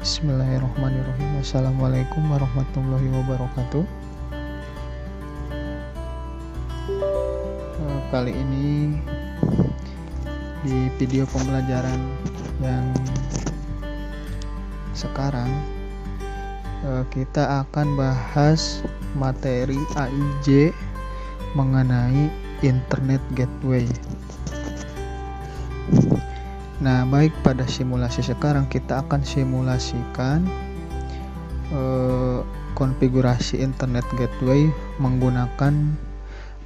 Bismillahirrahmanirrahim. Assalamualaikum warahmatullahi wabarakatuh. Kali ini di video pembelajaran yang sekarang kita akan bahas materi AIJ mengenai Internet Gateway. Nah, baik, pada simulasi sekarang kita akan simulasikan konfigurasi Internet Gateway menggunakan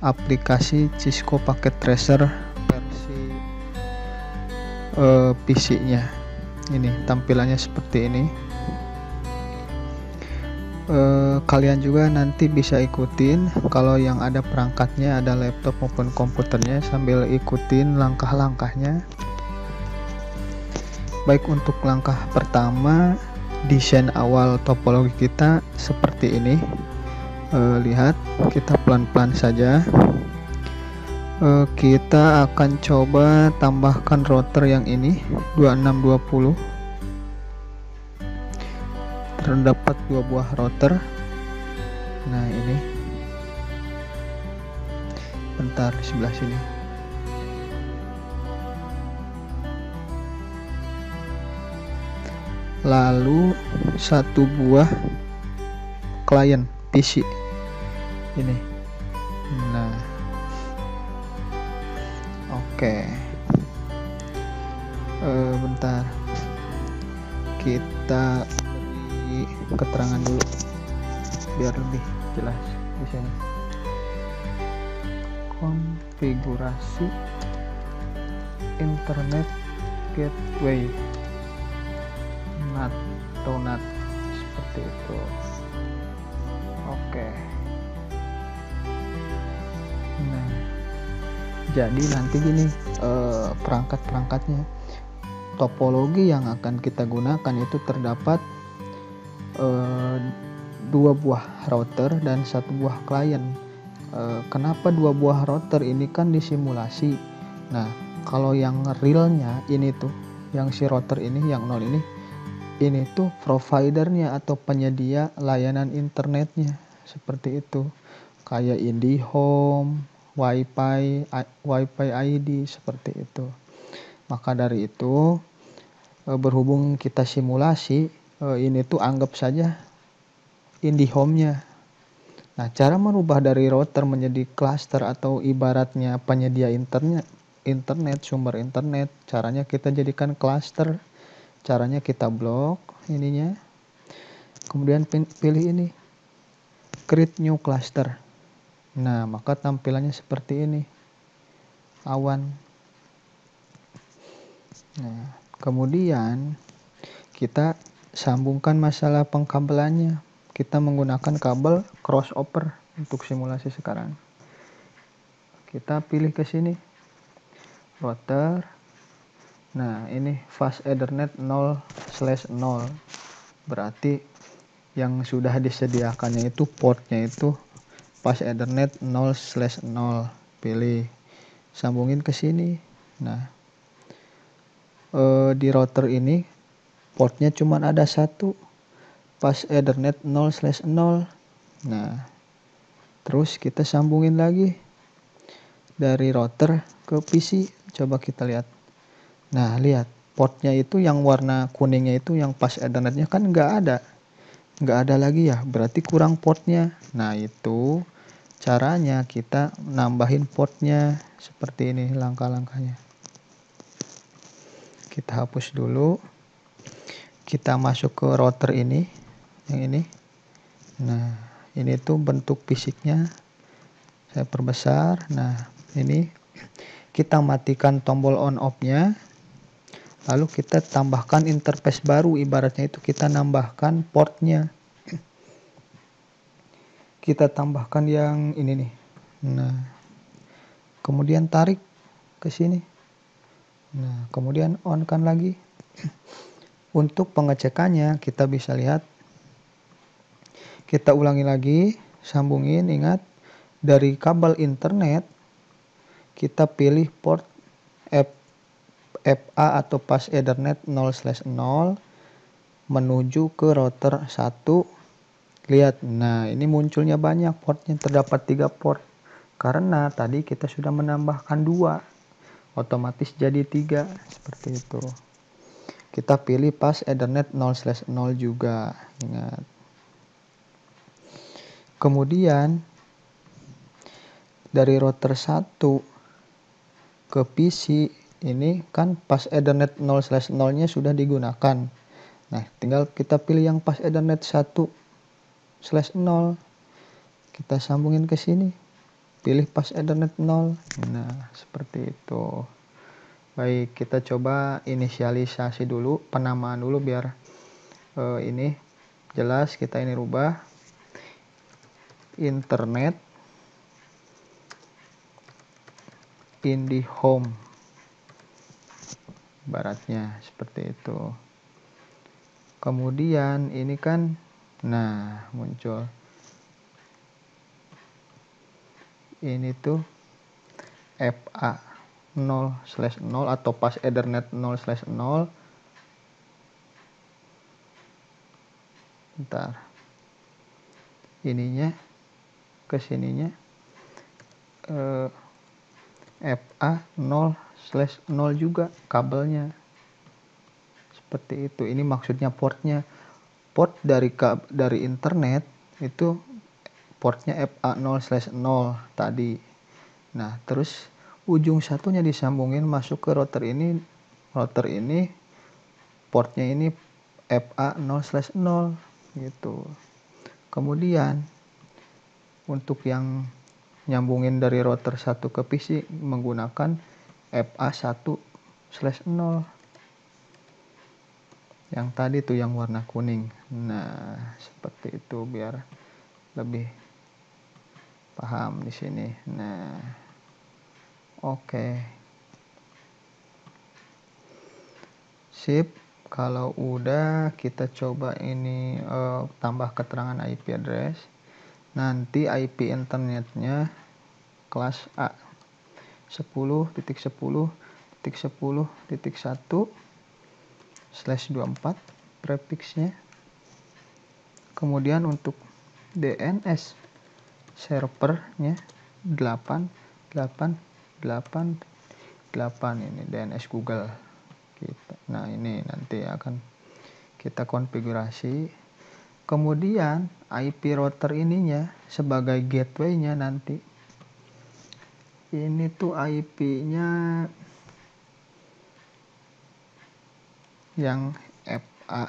aplikasi Cisco Packet Tracer versi PC-nya. Ini tampilannya seperti ini. Kalian juga nanti bisa ikutin, kalau yang ada perangkatnya, ada laptop maupun komputernya, sambil ikutin langkah-langkahnya. Baik, untuk langkah pertama, desain awal topologi kita seperti ini. Lihat, kita pelan-pelan saja. Kita akan coba tambahkan router yang ini 2620. Terdapat dua buah router. Nah, ini bentar, di sebelah sini. Lalu satu buah klien PC ini. Nah, oke. Bentar, kita beri keterangan dulu biar lebih jelas di sini. Konfigurasi Internet Gateway NAT seperti itu. Oke. Nah, jadi nanti gini, perangkat-perangkatnya, topologi yang akan kita gunakan itu terdapat dua buah router dan satu buah klien. Kenapa dua buah router? Ini kan disimulasi. Nah, kalau yang realnya ini tuh, yang si router ini, yang 0 ini tuh providernya atau penyedia layanan internetnya, seperti itu, kayak IndiHome, Wi-Fi ID, seperti itu. Maka dari itu, berhubung kita simulasi, ini tuh anggap saja IndiHome-nya. Nah, cara merubah dari router menjadi cluster atau ibaratnya penyedia internet, sumber internet, caranya kita jadikan cluster. Caranya kita blok ininya, kemudian pilih ini, create new cluster. Nah, maka tampilannya seperti ini, awan. Nah, kemudian kita sambungkan masalah pengkabelannya. Kita menggunakan kabel crossover untuk simulasi sekarang. Kita pilih ke sini, router. Nah, ini fast Ethernet 0/0, berarti yang sudah disediakannya itu portnya itu fast Ethernet 0/0. Pilih, sambungin ke sini. Nah, di router ini portnya cuma ada satu, fast Ethernet 0/0. Nah, terus kita sambungin lagi dari router ke PC. Coba kita lihat. Nah, lihat, portnya itu yang warna kuningnya itu, yang pas Ethernetnya kan nggak ada lagi ya, berarti kurang portnya. Nah, itu caranya kita nambahin portnya seperti ini langkah-langkahnya. Kita hapus dulu, kita masuk ke router ini, yang ini. Nah, ini tuh bentuk fisiknya, saya perbesar. Nah, ini kita matikan tombol on off-nya. Lalu kita tambahkan interface baru, ibaratnya itu kita nambahkan portnya. Kita tambahkan yang ini nih. Nah, kemudian tarik ke sini. Nah, kemudian on kan lagi. Untuk pengecekannya kita bisa lihat. Kita ulangi lagi, sambungin, ingat, dari kabel internet kita pilih port FA atau Fast Ethernet 0/0. menuju ke router 1. Lihat, nah ini munculnya banyak portnya, terdapat 3 port. Karena tadi kita sudah menambahkan 2, otomatis jadi 3, seperti itu. Kita pilih pas Ethernet 0/0 juga, ingat. Kemudian dari router 1 ke PC ini kan pas Ethernet 0/0-nya sudah digunakan. Nah, tinggal kita pilih yang pas Ethernet 1/0. Kita sambungin ke sini. Pilih pas Ethernet 0. Nah, seperti itu. Baik, kita coba inisialisasi dulu, penamaan dulu biar ini jelas. Kita ini rubah internet IndiHome, baratnya seperti itu. Kemudian ini kan, nah muncul ini tuh FA 0/0 atau pas Ethernet 0/0. Bentar, ininya kesininya FA 0/0 juga kabelnya, seperti itu. Ini maksudnya portnya, port dari internet itu portnya FA 0/0 tadi. Nah, terus ujung satunya disambungin masuk ke router ini. Router ini portnya ini FA 0/0 gitu. Kemudian untuk yang nyambungin dari router 1 ke PC menggunakan FA 1/0. Yang tadi tuh yang warna kuning. Nah, seperti itu biar lebih paham di sini. Nah, oke. Sip. Kalau udah, kita coba ini tambah keterangan IP address. Nanti IP internetnya kelas A 10.10.10.1/24 prefixnya. Kemudian untuk DNS servernya 8.8.8.8, ini DNS Google kita. Nah, ini nanti akan kita konfigurasi. Kemudian IP router ininya sebagai gateway-nya nanti. Ini tuh IP-nya yang FA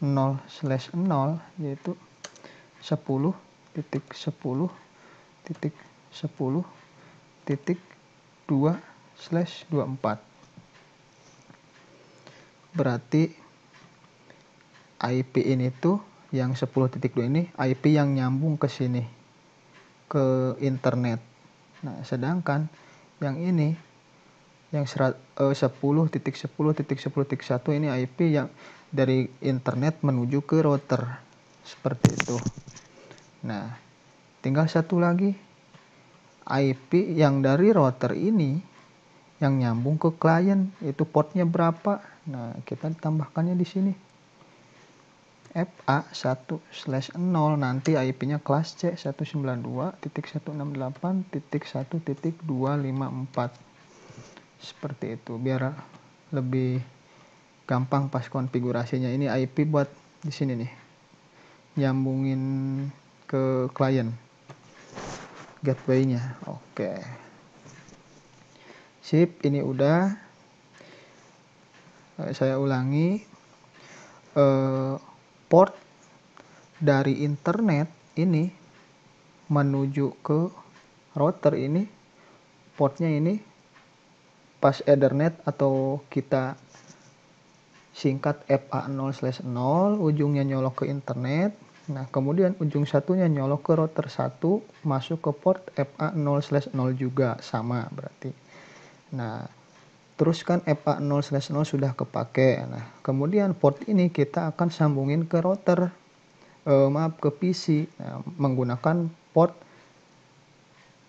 0/0 yaitu 10.10.10.2/24. Berarti IP ini tuh yang 10.2 ini IP yang nyambung ke sini, ke internet. Nah, sedangkan yang ini yang 10.10.10.1 ini IP yang dari internet menuju ke router, seperti itu. Nah, tinggal satu lagi IP yang dari router ini yang nyambung ke klien, itu portnya berapa. Nah, kita tambahkannya di sini FA 1/0, nanti IP-nya kelas C 192.168.1.254. Seperti itu biar lebih gampang pas konfigurasinya. Ini IP buat di sini nih, nyambungin ke klien, gateway-nya. Oke. Sip, ini udah. Saya ulangi. Port dari internet ini menuju ke router ini, portnya ini pas Ethernet atau kita singkat FA 0/0, ujungnya nyolok ke internet. Nah, kemudian ujung satunya nyolok ke router 1, masuk ke port FA 0/0 juga, sama berarti. Nah, terus kan FA 0/0 sudah kepake. Nah, kemudian port ini kita akan sambungin ke router, ke PC, menggunakan port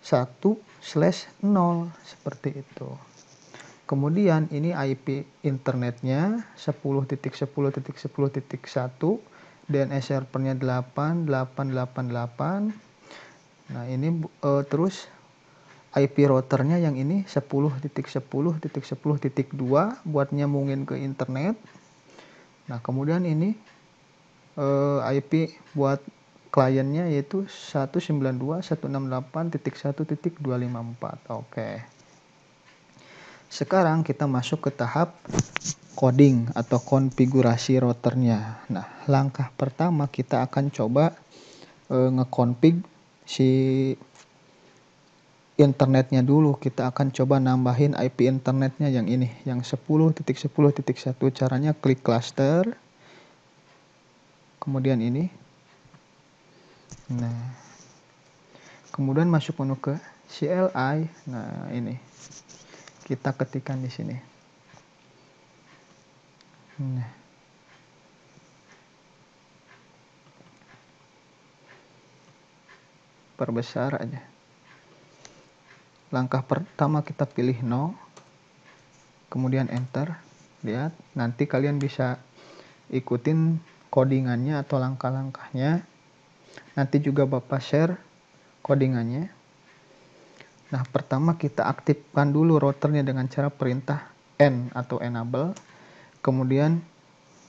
1/0, seperti itu. Kemudian ini IP internetnya 10.10.10.1, DNS servernya 8888. Nah, ini terus IP routernya yang ini 10.10.10.2 buat nyambungin ke internet. Nah, kemudian ini IP buat kliennya yaitu 192.168.1.254. Oke. Sekarang kita masuk ke tahap coding atau konfigurasi routernya. Nah, langkah pertama kita akan coba ngekonfig si internetnya dulu. Kita akan coba nambahin IP internetnya yang ini, yang 10.10.1. Caranya klik cluster, kemudian ini. Nah, kemudian masuk menu ke CLI. Nah, ini kita ketikkan di sini. Nah, perbesar aja. Langkah pertama kita pilih no, kemudian enter. Lihat, nanti kalian bisa ikutin codingannya atau langkah-langkahnya. Nanti juga Bapak share codingannya. Nah, pertama kita aktifkan dulu routernya dengan cara perintah N atau enable. Kemudian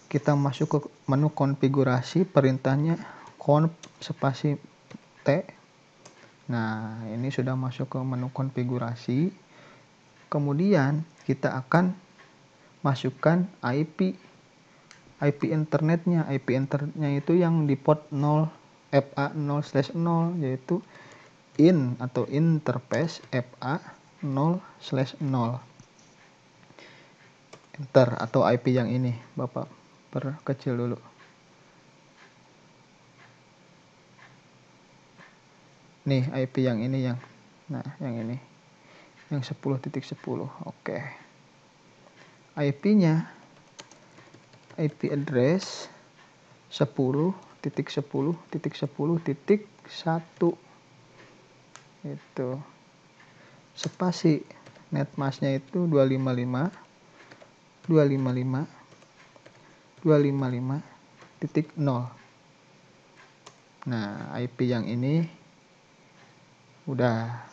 kita masuk ke menu konfigurasi, perintahnya conf spasi T. Nah, ini sudah masuk ke menu konfigurasi. Kemudian kita akan masukkan IP internetnya. IP internetnya itu yang di port 0 FA0/0, yaitu in atau interface FA0/0. Enter, atau IP yang ini Bapak perkecil dulu. Nih IP yang ini yang ini yang 10.10. Oke. IP-nya IP address 10.10.10.1. Itu spasi netmasknya itu 255.255.255.0. Nah, IP yang ini udah.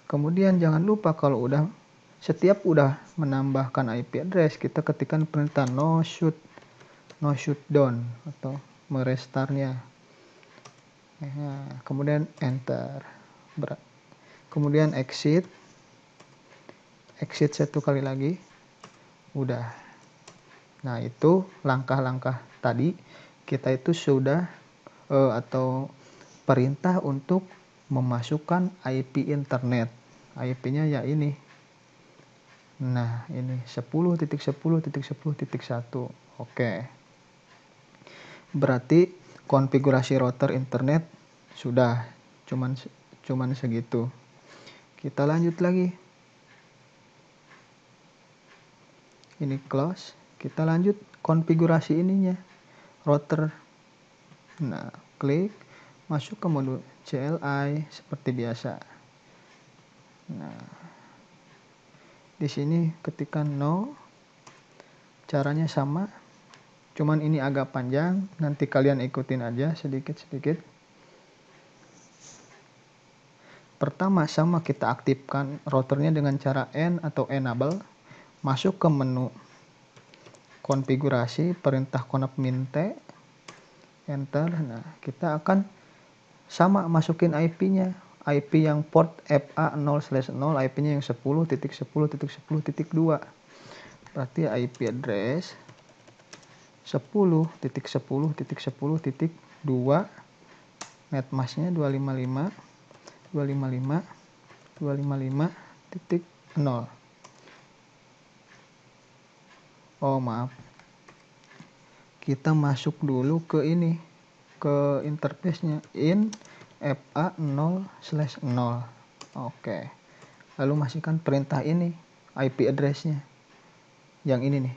Kemudian jangan lupa kalau setiap udah menambahkan IP address, kita ketikkan perintah no shutdown atau merestartnya. Nah, kemudian enter. Kemudian exit satu kali lagi. Udah. Nah, itu langkah-langkah tadi kita itu sudah atau perintah untuk memasukkan IP internet. IP-nya ya ini. Nah, ini 10.10.10.1. Oke. Berarti konfigurasi router internet sudah cuman segitu. Kita lanjut lagi. Ini close. Kita lanjut konfigurasi ininya, router. Nah, klik masuk ke menu CLI seperti biasa. Nah, di sini ketikkan no. Caranya sama. Cuman ini agak panjang, nanti kalian ikutin aja sedikit-sedikit. Pertama sama kita aktifkan routernya dengan cara N atau enable. Masuk ke menu konfigurasi, perintah conf min T, enter. Nah, kita akan sama masukin IP-nya. IP yang port FA0/0, IP-nya yang 10.10.10.2. Berarti IP address 10.10.10.2, netmasknya 255.255.255.0. Oh, maaf. Kita masuk dulu ke ini, ke interface-nya in FA0/0. Oke. Lalu masukkan perintah ini, IP address-nya. Yang ini nih,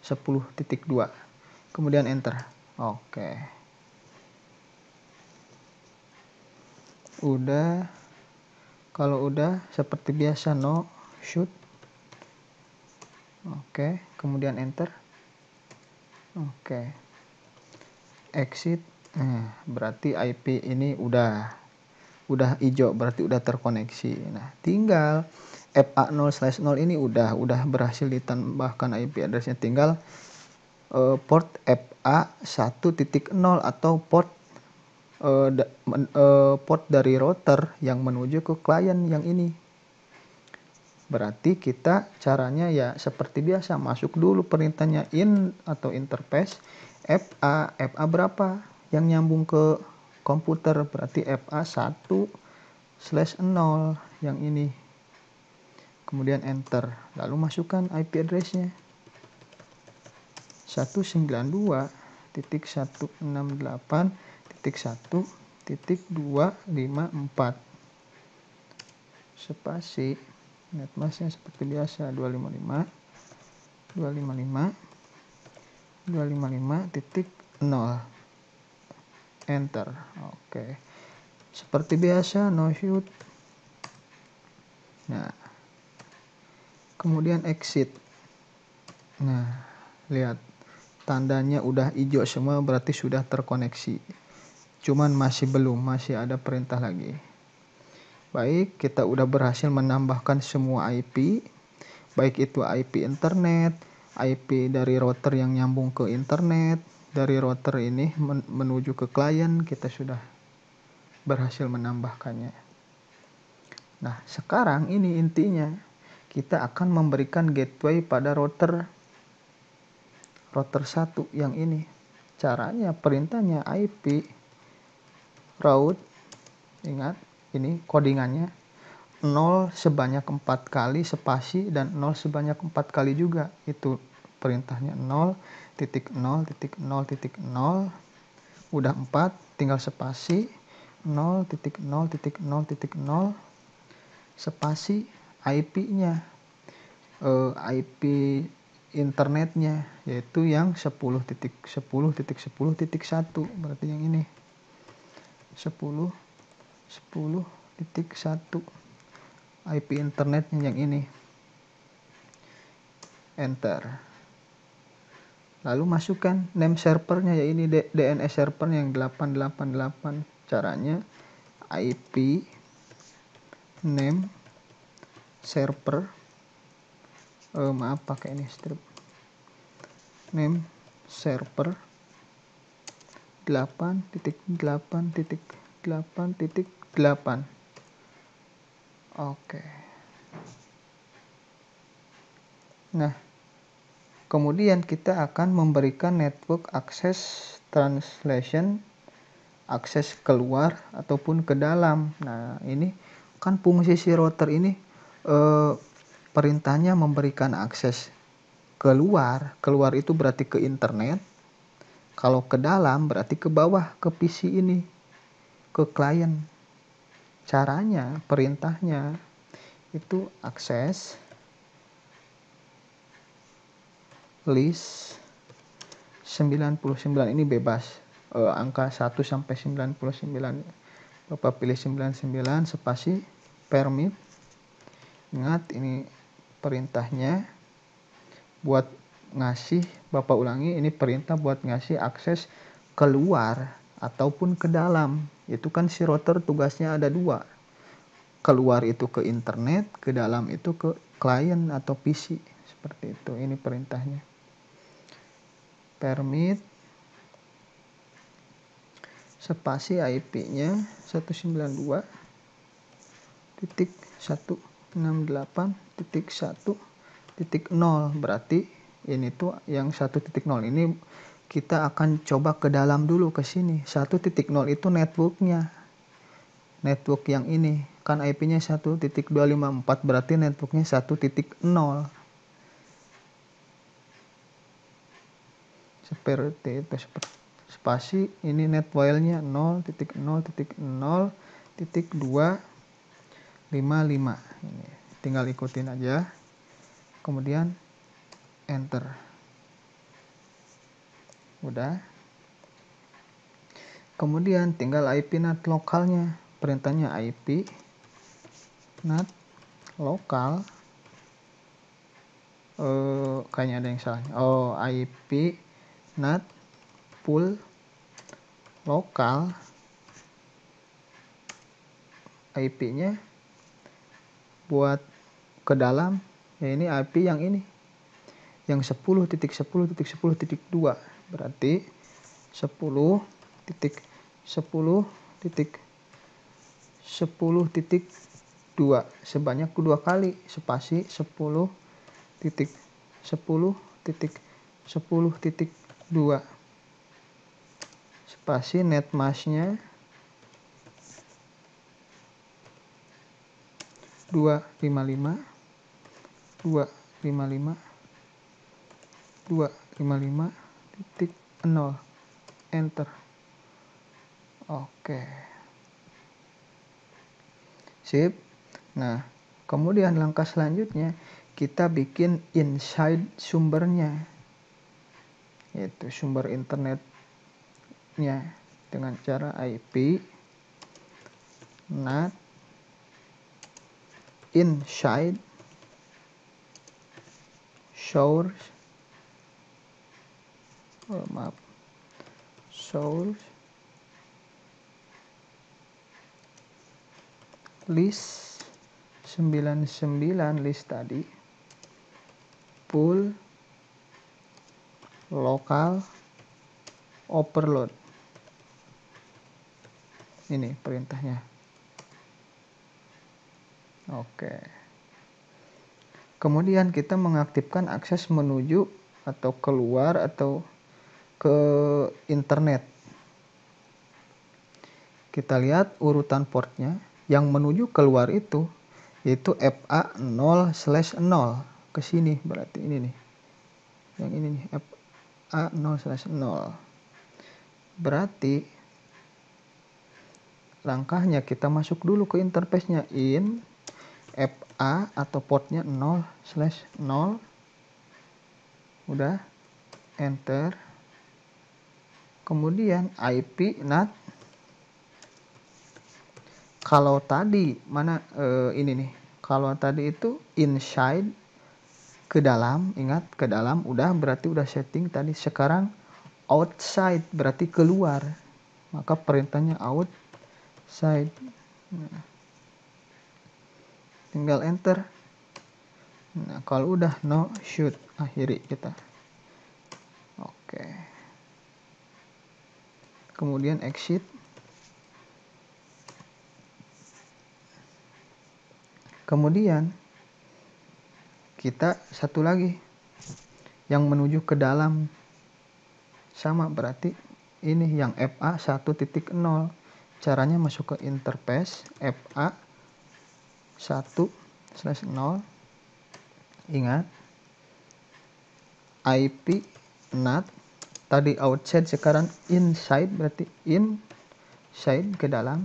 10.2. Kemudian enter. Oke. Udah. Kalau udah seperti biasa no shoot. Oke, kemudian enter. Oke. Exit. Nah, berarti IP ini udah hijau, berarti udah terkoneksi. Nah, tinggal FA0/0 ini udah berhasil ditambahkan IP addressnya, tinggal port FA1.0 atau port port dari router yang menuju ke klien yang ini. Berarti kita caranya ya seperti biasa, masuk dulu perintahnya in atau interface FA berapa yang nyambung ke komputer, berarti FA1/0 yang ini. Kemudian enter, lalu masukkan IP addressnya 192.168.1.254 spasi netmasknya seperti biasa 255.255.0 enter. Oke, seperti biasa no shoot. Nah, kemudian exit. Nah, lihat tandanya udah hijau semua, berarti sudah terkoneksi. Cuman masih ada perintah lagi. Baik, kita udah berhasil menambahkan semua IP, baik itu IP internet, IP dari router yang nyambung ke internet, dari router ini menuju ke klien, kita sudah berhasil menambahkannya. Nah, sekarang ini intinya, kita akan memberikan gateway pada router 1 yang ini. Caranya, perintahnya IP route, ingat ini codingannya 0 sebanyak 4 kali spasi dan 0 sebanyak 4 kali juga. Itu perintahnya 0.0.0.0 udah 4, tinggal spasi 0.0.0.0 spasi IP-nya, IP internetnya, yaitu yang 10.10.10.1, berarti yang ini 10.10.1 IP internetnya yang ini. Enter. Lalu masukkan name servernya, ya ini DNS server yang 888. Caranya IP name server, maaf pakai ini strip, name server 8.8.8.8. Oke. Nah, kemudian kita akan memberikan network access translation, akses keluar ataupun ke dalam. Nah, ini kan fungsi si router ini perintahnya memberikan akses keluar. Keluar itu berarti ke internet. Kalau ke dalam berarti ke bawah, ke PC ini, ke klien. Caranya, perintahnya itu akses list 99, ini bebas, angka 1 sampai 99. Bapak pilih 99 spasi permit. Ingat ini perintahnya buat ngasih, Bapak ulangi, ini perintah buat ngasih akses keluar ataupun ke dalam. Itu kan si router tugasnya ada 2. Keluar itu ke internet, ke dalam itu ke klien atau PC. Seperti itu, ini perintahnya. Permit spasi IP-nya 192.168.1.0, berarti ini tuh yang 1.0 ini kita akan coba ke dalam dulu ke sini. 1.0 itu networknya. Network yang ini kan IP-nya 1.254, berarti networknya 1.0. Seperti itu, spasi ini net file-nya 0.0.0.255. Ini tinggal ikutin aja. Kemudian enter. Udah. Kemudian tinggal IP NAT lokalnya. Perintahnya IP NAT lokal, kayaknya ada yang salah. Oh, IP NAT pool lokal, IP-nya buat ke dalam, ya ini IP yang ini, yang 10.10.10.2, berarti 10.10.10.2 sebanyak 2 kali, spasi 10.10.10.2 spasi net masknya 255.255.255.0, enter. Oke, sip. Nah, kemudian langkah selanjutnya kita bikin inside sumbernya, yaitu sumber internetnya, dengan cara IP NAT inside source list 99 list tadi, pool lokal overload. Ini perintahnya. Oke. Kemudian kita mengaktifkan akses menuju atau keluar atau ke internet. Kita lihat urutan portnya. Yang menuju keluar itu yaitu FA 0/0 ke sini, berarti ini nih. Yang ini nih, FA 0/0. Berarti langkahnya kita masuk dulu ke interface-nya, in FA atau portnya 0/0. Udah, enter. Kemudian IP NAT. Kalau tadi mana ini nih. Kalau tadi itu inside ke dalam, ingat ke dalam, udah berarti udah setting tadi. Sekarang outside berarti keluar. Maka perintahnya outside. Nah, tinggal enter. Nah, kalau udah no shoot, akhiri kita. Oke. Kemudian exit. Kemudian kita satu lagi yang menuju ke dalam, sama berarti ini yang FA 1.0. Caranya masuk ke interface FA 1/0. Ingat IP NAT tadi outside, sekarang inside, berarti inside ke dalam.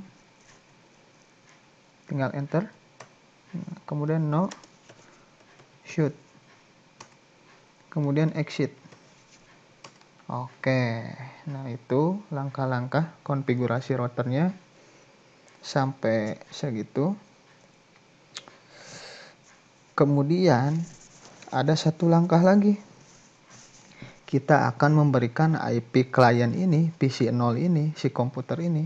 Tinggal enter. Kemudian no shoot. Kemudian exit. Oke, nah itu langkah-langkah konfigurasi routernya sampai segitu. Kemudian ada satu langkah lagi. Kita akan memberikan IP klien ini, PC0 ini, si komputer ini,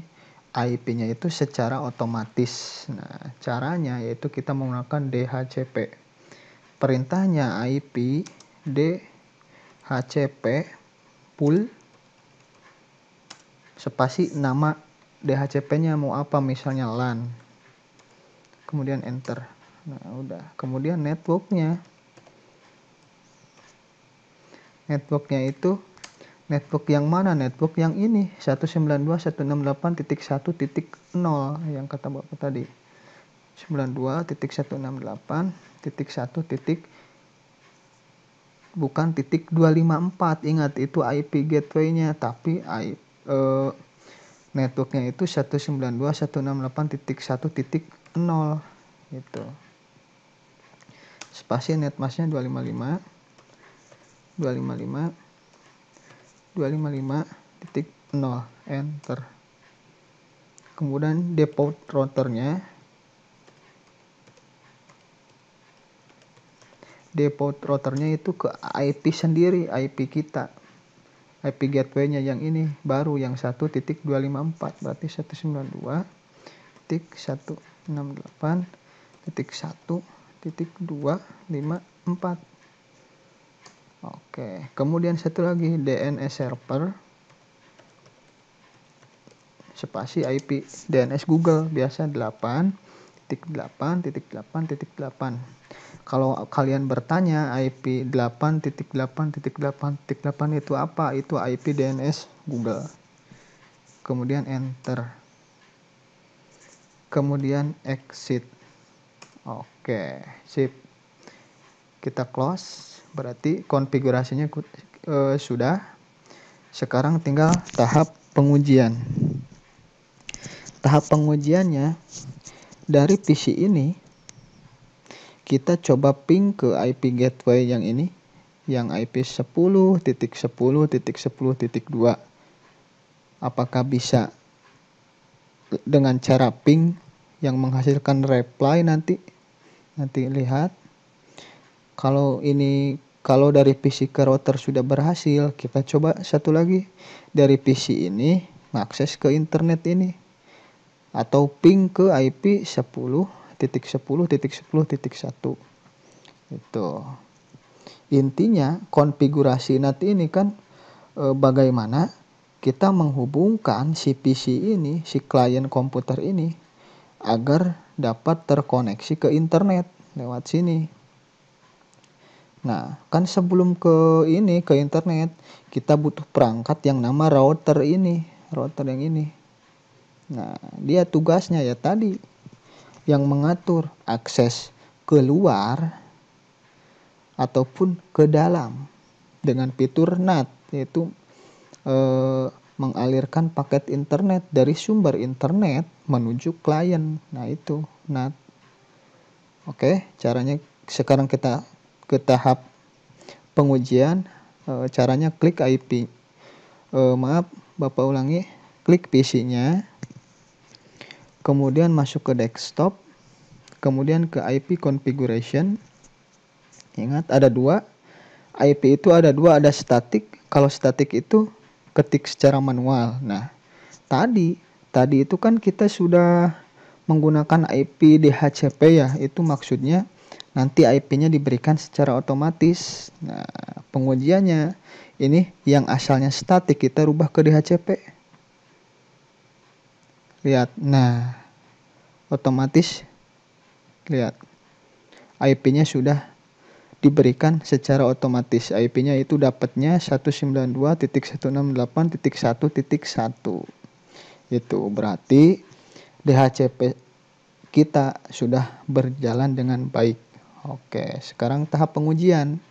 IP-nya itu secara otomatis. Nah, caranya yaitu kita menggunakan DHCP. Perintahnya IP DHCP pool spasi nama DHCP-nya mau apa, misalnya LAN. Kemudian enter. Nah, udah. Kemudian networknya itu network yang mana? Network yang ini 192.168.1.0 yang kata Bapak tadi. 92.168.1. Bukan titik 254. Ingat, itu IP gateway-nya, tapi networknya itu 192.168.1.0 gitu. Spasi netmasknya 255.255.0, enter. Kemudian default routernya default routernya itu ke IP sendiri, IP kita. IP gateway-nya yang ini baru yang 1.254, berarti 192.168.1.254. Oke, kemudian satu lagi DNS server spasi IP DNS Google biasa 8.8.8.8. Kalau kalian bertanya IP 8.8.8.8 itu apa? Itu IP DNS Google. Kemudian enter. Kemudian exit. Oke, sip. Kita close. Berarti konfigurasinya sudah. Sekarang tinggal tahap pengujian. Tahap pengujiannya dari PC ini kita coba ping ke IP gateway yang ini, yang IP 10.10.10.2. Apakah bisa dengan cara ping yang menghasilkan reply nanti lihat. Kalau dari PC ke router sudah berhasil, kita coba satu lagi dari PC ini mengakses ke internet ini atau ping ke IP 10.10.10.1. Itu intinya konfigurasi NAT ini kan bagaimana kita menghubungkan si PC ini, si klien komputer ini agar dapat terkoneksi ke internet lewat sini. Nah, kan sebelum ke internet, kita butuh perangkat yang nama router yang ini. Nah, dia tugasnya ya tadi yang mengatur akses keluar ataupun ke dalam dengan fitur NAT, yaitu mengalirkan paket internet dari sumber internet menuju klien. Nah, itu NAT. Oke, caranya sekarang kita ke tahap pengujian. Caranya klik IP. Bapak ulangi, klik PC-nya, kemudian masuk ke desktop, kemudian ke IP configuration. Ingat ada dua, IP itu ada dua, ada static. Kalau static itu ketik secara manual. Nah, tadi itu kan kita sudah menggunakan IP DHCP ya, itu maksudnya nanti IP-nya diberikan secara otomatis. Nah, pengujiannya ini yang asalnya statik kita rubah ke DHCP. Lihat, nah otomatis lihat IP-nya sudah diberikan secara otomatis. IP-nya itu dapatnya 192.168.1.1. Itu berarti DHCP kita sudah berjalan dengan baik. Oke, sekarang tahap pengujian.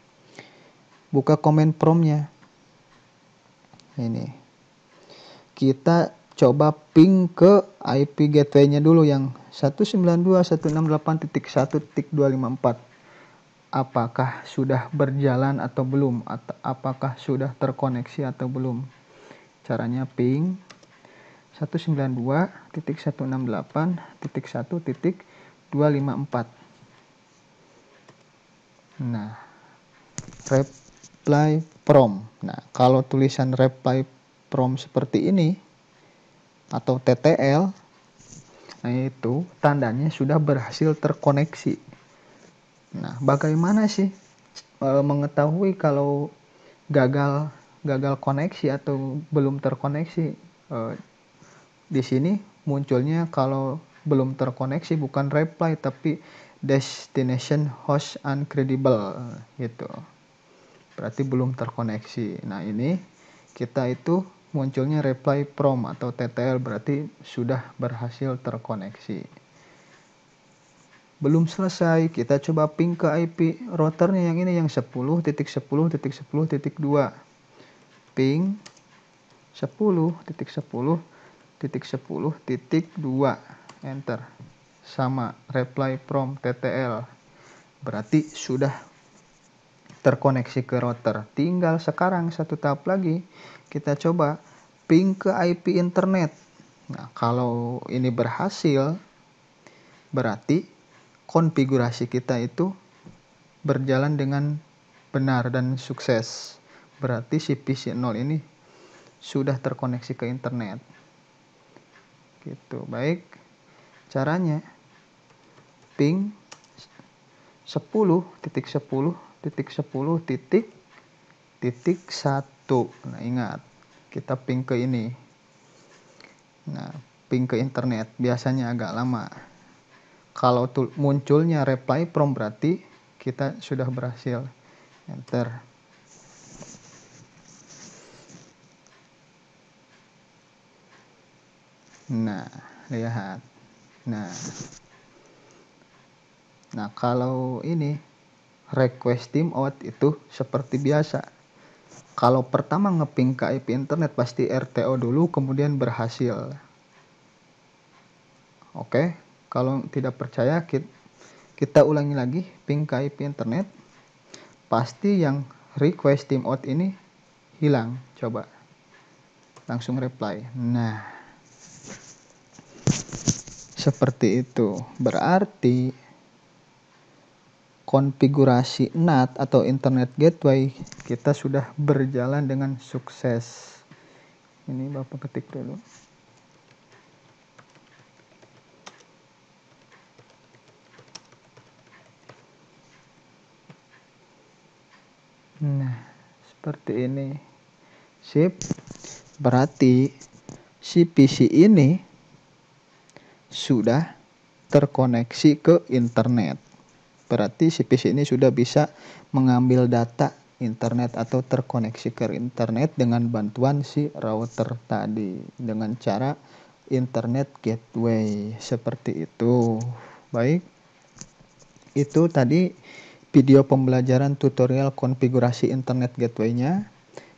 Buka command prompt-nya. Ini. Kita coba ping ke IP gateway-nya dulu yang 192.168.1.254. Apakah sudah berjalan atau belum? Atau apakah sudah terkoneksi atau belum? Caranya ping 192.168.1.254. Nah, reply from. Nah, kalau tulisan reply from seperti ini atau TTL, nah itu tandanya sudah berhasil terkoneksi. Nah, bagaimana sih mengetahui kalau gagal koneksi atau belum terkoneksi? Di sini munculnya kalau belum terkoneksi bukan reply tapi destination host uncredible gitu. Berarti belum terkoneksi. Nah, ini kita itu munculnya reply from atau TTL, berarti sudah berhasil terkoneksi. Belum selesai, kita coba ping ke IP routernya yang ini yang 10.10.10.2. Ping 10.10.10.2. Enter. Sama reply from TTL. Berarti sudah terkoneksi ke router. Tinggal sekarang satu tahap lagi, kita coba ping ke IP internet. Nah, kalau ini berhasil, berarti konfigurasi kita itu berjalan dengan benar dan sukses. Berarti si PC 0 ini sudah terkoneksi ke internet. Gitu. Baik. Caranya ping 10.10.10.1. Nah, ingat, kita ping ke ini. Nah, ping ke internet biasanya agak lama. Kalau munculnya reply from berarti kita sudah berhasil. Enter. Nah, lihat. Nah, kalau ini request timeout itu seperti biasa. Kalau pertama ngeping ke IP internet pasti RTO dulu kemudian berhasil. Oke, kalau tidak percaya kita ulangi lagi ping ke IP internet. Pasti yang request timeout ini hilang. Coba langsung reply. Nah, seperti itu. Berarti konfigurasi NAT atau Internet Gateway kita sudah berjalan dengan sukses. Ini Bapak ketik dulu. Nah, seperti ini. Sip. Berarti si PC ini sudah terkoneksi ke internet. Berarti si PC ini sudah bisa mengambil data internet atau terkoneksi ke internet dengan bantuan si router tadi. Dengan cara Internet Gateway. Seperti itu. Baik. Itu tadi video pembelajaran tutorial konfigurasi Internet Gateway-nya.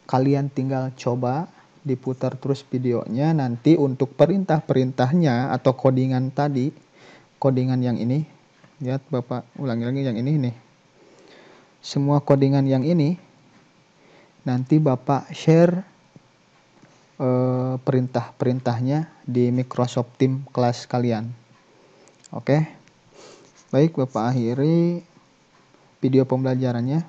Kalian tinggal coba diputar terus videonya. Nanti untuk perintah-perintahnya atau codingan tadi, codingan yang ini, lihat Bapak ulangi lagi yang ini nih. Semua codingan yang ini nanti Bapak share perintah-perintahnya di Microsoft Teams kelas kalian. Oke. Baik, Bapak akhiri video pembelajarannya.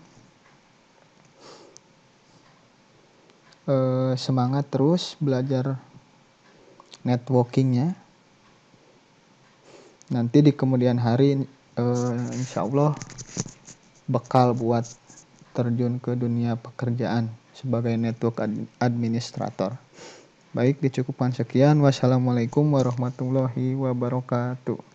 Semangat terus belajar networkingnya. Nanti di kemudian hari insya Allah bekal buat terjun ke dunia pekerjaan sebagai network administrator. Baik, dicukupkan sekian. Wassalamualaikum warahmatullahi wabarakatuh.